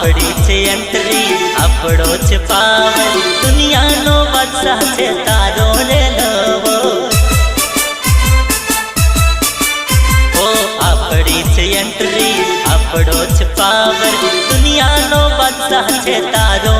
આપણી છે એન્ટ્રી આપણો છે પાવર દુનિયાનો બાદશાહ છે તારો રે નવો ઓ આપણી છે એન્ટ્રી આપણો છે પાવર દુનિયાનો બાદશાહ છે તારો